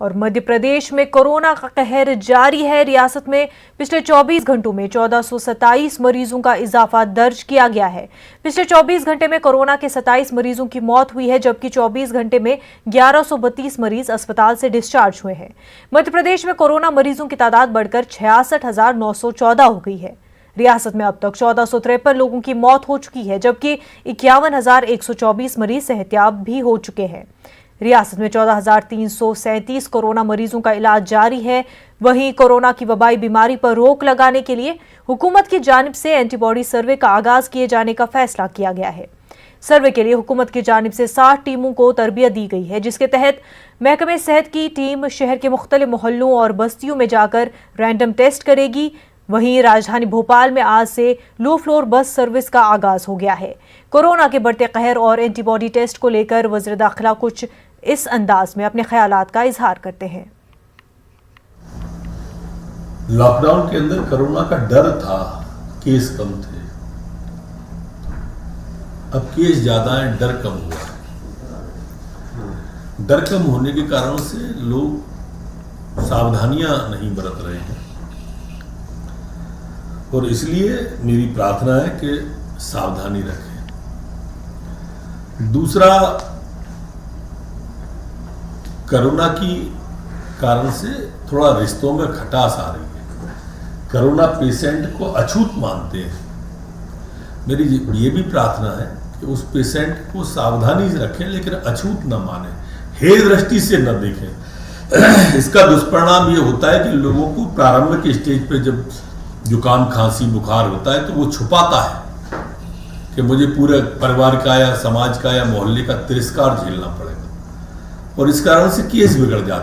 और मध्य प्रदेश में कोरोना का कहर जारी है। रियासत में पिछले 24 घंटों में 1427 मरीजों का इजाफा दर्ज किया गया है। पिछले 24 घंटे में कोरोना के 27 मरीजों की मौत हुई है, जबकि 24 घंटे में 1132 मरीज अस्पताल से डिस्चार्ज हुए हैं। मध्य प्रदेश में कोरोना मरीजों की तादाद बढ़कर 66,914 हो गई है। रियासत में अब तक 1453 लोगों की मौत हो चुकी है, जबकि 51,124 मरीज सेहतयाब भी हो चुके हैं। रियासत में 14,337 कोरोना मरीजों का इलाज जारी है। वहीं कोरोना की वबाई बीमारी पर रोक लगाने के लिए हुकूमत की जानिब से एंटीबॉडी सर्वे का आगाज किए जाने का फैसला किया गया है। सर्वे के लिए हुकूमत की जानिब से 60 टीमों को तरबियत दी गई है, जिसके तहत महकमे सेहत की टीम शहर के मुख्तलिफ मोहल्लों और बस्तियों में जाकर रैंडम टेस्ट करेगी। वहीं राजधानी भोपाल में आज से लो फ्लोर बस सर्विस का आगाज हो गया है। कोरोना के बढ़ते कहर और एंटीबॉडी टेस्ट को लेकर वज़ीर दाखिला कुछ इस अंदाज में अपने ख्यालात का इजहार करते हैं। लॉकडाउन के अंदर कोरोना का डर था, केस कम थे। अब केस ज्यादा है, डर कम हुआ है। डर कम होने के कारण से लोग सावधानियां नहीं बरत रहे हैं और इसलिए मेरी प्रार्थना है कि सावधानी रखें। दूसरा, कोरोना की कारण से थोड़ा रिश्तों में खटास आ रही है। कोरोना पेशेंट को अछूत मानते हैं। मेरी ये भी प्रार्थना है कि उस पेशेंट को सावधानी से रखें, लेकिन अछूत न माने, हे दृष्टि से न देखें। इसका दुष्परिणाम ये होता है कि लोगों को प्रारंभिक स्टेज पे जब जुकाम, खांसी, बुखार होता है तो वो छुपाता है कि मुझे पूरे परिवार का या समाज का या मोहल्ले का तिरस्कार झेलना पड़ेगा और इस कारण से केस बिगड़ जाता है।